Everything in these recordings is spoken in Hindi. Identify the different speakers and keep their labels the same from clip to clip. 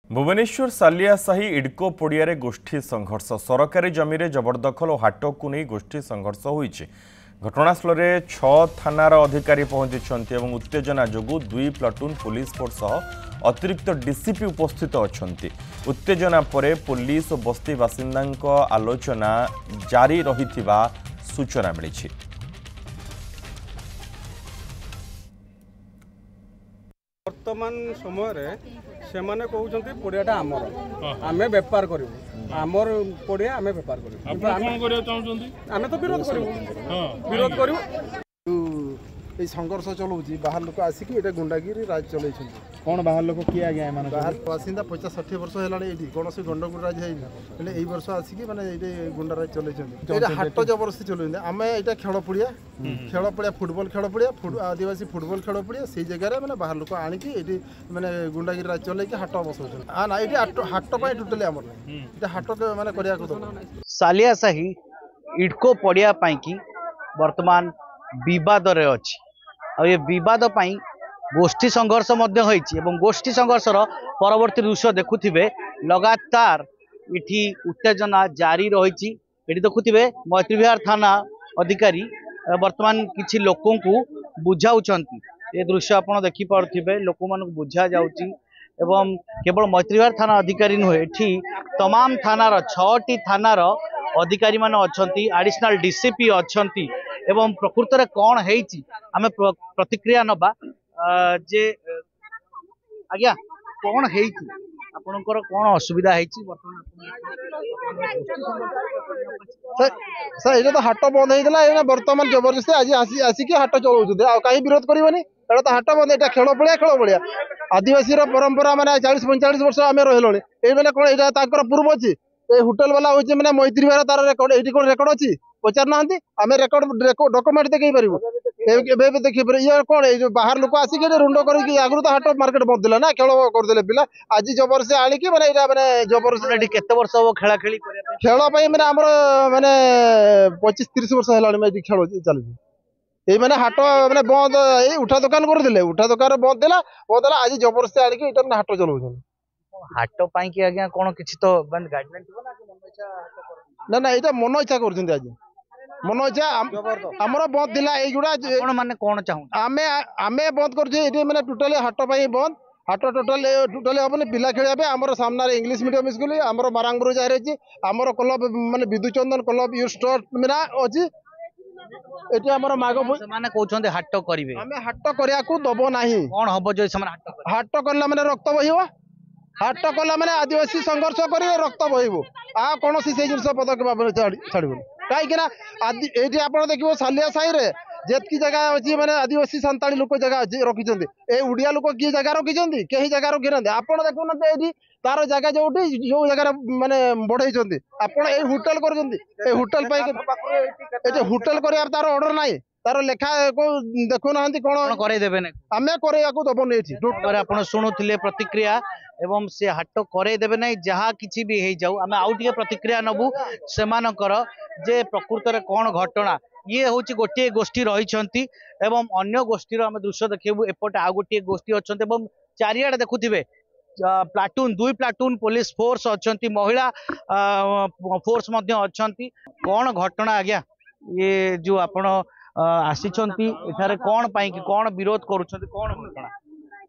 Speaker 1: भुवनेश्वर सालियासाही इडको पड़िया गोष्ठी संघर्ष सरकारी जमी जबरदखल और हाट को नहीं गोष्ठी संघर्ष होईछि। घटनास्थल में 6 थानार अधिकारी पहुंची उत्तेजना जोगु 2 प्लाटून पुलिस फोर्स अतिरिक्त डीसीपी उपस्थित अछंती। उत्तेजना परे पुलिस और बस्ती बासिंदा आलोचना जारी रहिथिबा सूचना मिली।
Speaker 2: वर्तमान समय से माने कहउछंती पड़ियाटा आमर आमे व्यापार करू आमर पड़िया आमे व्यापार करू
Speaker 3: कोन करिया चाहउछंती
Speaker 2: आमे तो विरोध करू विरोध करू संघर्ष चलाऊँ बाहर लोक आसिक गुंडागिरी राज चल
Speaker 3: कौन बाहर लोक किए आज्ञा
Speaker 2: बाहर बासिंदा 50-60 वर्ष है कौन गंडगोल राज है यही वर्ष आसिक मैंने ये गुंडा राज चल हाट जबरदस्ती चल आम यहाँ खेल पड़िया फुटबॉल खेल पड़िया आदिवासी फुटबॉल खेल पड़िया से जगह मैंने बाहर लोक आणिकी ये मैंने गुंडागिरी राज चल हाट बसौ ना ये हाट टोटाली आम हाट मैंने करने
Speaker 4: सालियासाही इडको पड़िया वर्तमान विवाद रे अछि और ये विवाद पाई गोष्ठी संघर्ष गोष्ठी संघर्षर परवर्ती दृश्य देखुथिबे लगातार इठी उत्तेजना जारी रही। ये देखुथिबे मैत्रीविहार थाना अधिकारी वर्तमान किछि लोकों को बुझाउछंती। ये दृश्य आपण देखि पारुथिबे लोक मानक बुझा जाउची एवं केवल मैत्रीविहार थाना अधिकारी नुहे एठी तमाम थानार 6टी थानार अधिकारी मान अछंती एडिशनल डीसीपी अछंती एवं प्रकृत रे कौन हेची आमे प्रतिक्रिया नबा जे आज्ञा कौन हेची आपनकर कौन असुविधा हेची
Speaker 2: सर ये तो हाट बंद होता बर्तमान जबरदस्ती आज आसिक हाट चलाऊ कहीं विरोध करनी एटा तो हाट बंद ये खेल पड़िया आदिवासी परंपरा मैंने 40-45 वर्ष आम रही ये मैंने कौन यहाँ पूर्व अच्छी होटेल वाला हूँ मैंने मैत्रीविहार तार रेकर्ड ये कौन रेकर्ड अच्छी पचार ना आम रेकर्ड डॉक्यूमेंट देखी पारू देखिए ये कौन ये बाहर लोक आसिक रुंड कर आगु तो हाट मार्केट बंद ना खेल करदे पिला आज जबरदस्ती आणिकी मैंने मैंने जबरदस्ती
Speaker 4: केते वर्ष हो खेला खेली
Speaker 2: खेल मैंने आम मैंने 25-30 वर्ष है खेल चलुची ये मैंने हाट मैंने बंद ये उठा दुकान करते उठा दुकान बंद है आज जबरदस्ती आणिकी हाट चलाऊ
Speaker 4: हाट पाई कि आज्ञा कोन किछि तो बंद गाइडलाइन थिबो ना कि मन इच्छा
Speaker 2: ना एटा मन इच्छा करछन आज मन इच्छा हमर बंद दिला ए गुडा
Speaker 4: कोन माने कोन चाहू
Speaker 2: आमे बंद करछे एटी माने टोटली हाट पाई बंद हाट टोटली अपने पिला खेलिया हमर सामने इंग्लिश मीडियम स्कूल हमर मारांगुरु जा रही हमर क्लब माने विदुचंदन क्लब यू स्टोर मेरा अछि एटी हमर मागो
Speaker 4: माने कहउछन हाट करिवे
Speaker 2: आमे हाट करिया को दबो नाही
Speaker 4: कोन हबो जे समान
Speaker 2: हाट करला माने रक्त बहिबो हाट कला मैंने आदिवासी संघर्ष कर रक्त बहबू आ कौन से जिन पदक्षेप छाड़ कहीं ये आप देखो सालियासाही रे जेतकी जगह अच्छी मैंने आदिवासी सांताली लोक जगह रखी ए उड़िया लोक किए जगह रखी कहीं जगह रखी ना आपड़ देखुना ये तार जगह जो जो जगह मानने बढ़ई आपड़ ये होटेल कर होटेल होटेल कर तार ऑर्डर ना तार लेखा को देखुना कौन
Speaker 4: करदेवे
Speaker 2: आम कर
Speaker 4: शुणुले प्रतिक्रिया एवं से हाट करदेवे ना जहाँ किसी भी हो जाऊ आम आउ टे प्रतिक्रिया नबू से जे प्रकृत में कौन घटना ये हूँ गोटे गोष्ठी रही एवं अन्य गोष्ठी आम दृश्य देखू एपटे आउ गोटे गोष्ठी अच्छा चारिआडे देखुवे प्लाटून 2 प्लाटून पुलिस फोर्स अच्छा महिला फोर्स अच्छा कौन घटना आज्ञा ये जो आपण आसी कौन पाई कौन विरोध करुँच कौन घटना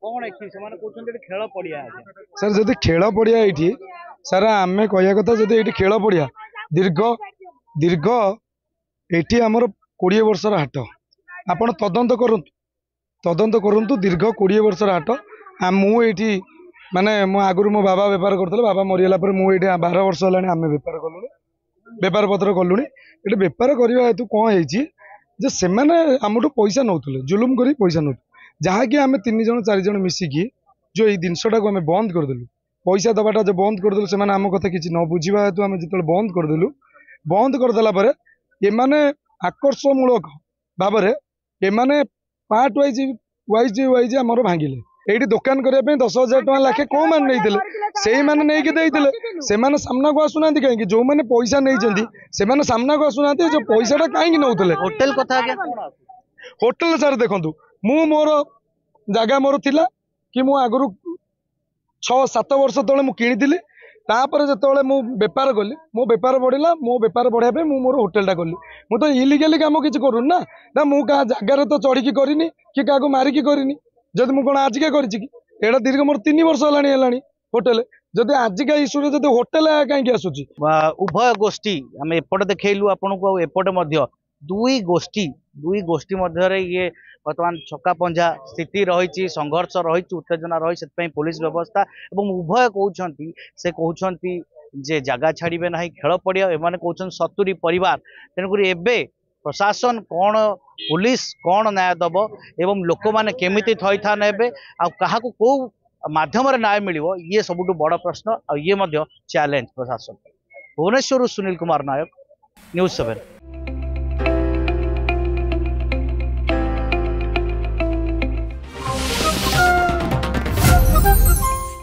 Speaker 4: कौन खेल पड़िया
Speaker 3: सर जदि खेल पड़िया ये सर आम कह कथा जदि ये खेल पड़िया दीर्घ दीर्घ ये आमर 20 वर्षर हाट आपण तदंत करूँ दीर्घ 20 वर्षर हाट मुझे माने मो आगुरी मो बाबा बेपार करते बाबा मरीगला मुझे 12 वर्ष है आम बेपार कलु बेपार पत्र कलु ये बेपार करने हेतु कौन है से आमठू पैसा नौले जुलुम कर पैसा नौ जहाँकि आम 3 जन 4 जन मिसिकी जो ये जिनटा को आम बंद करदेलु पैसा दबाटा जो बंद करदेलु से आम कथा किसी न बुझा हेतु आम जो बंद करदेलु बंद करदेला एमाने आकर्षमूलक भाव एमाने पार्ट वाइज आमर भांगिले ये दुकान करने 10,000 टका लाखे कौ मैंने से मैंने नहीं से सामना को आसुना कहीं जो मैंने पैसा नहीं से सामना को आसुना जो पैसा कहीं नौले
Speaker 4: होटेल कथा
Speaker 3: होटेल सार देखु मु मोर जगह मोर थिला कि मु आगु 6-7 वर्ष तले मु किनी तापर जो मु बेपार कली मो बेपार बढ़ला मो बेपार बढ़ाई मु मोर होटेलटा कली मु तो इलिगली काम किसी करूनी ना ना मु क्या जगार तो चढ़ी करनी कि क्या मारिकी करनी जब मुझे कौन आजिका कर दीर्घ मोर 3 वर्ष है होटेल जदि आजिका इश्यू जब होटेल कहीं आसूची
Speaker 4: उभय गोष्ठी आम एपटे देखलु आपन को एपटे मध्य दुई गोष्ठी मध्य ये बर्तमान छक्का पंजा स्थिति रही संघर्ष रही उत्तेजना रही से पुलिस व्यवस्था एवं उभय कहते से कहते जे जगह छाड़े ना खेल पड़िया एम कहते 70 परिवार तेणुक एबे प्रशासन कौन पुलिस कौन न्याय दब एवं लोक मैंने केमिति थईथा नेबे आ कहा को माध्यम न्याय मिल ये सबुठ बड़ प्रश्न आ ये चैलेंज प्रशासन। भुवनेश्वर सुनील कुमार नायक, न्यूज़ 7।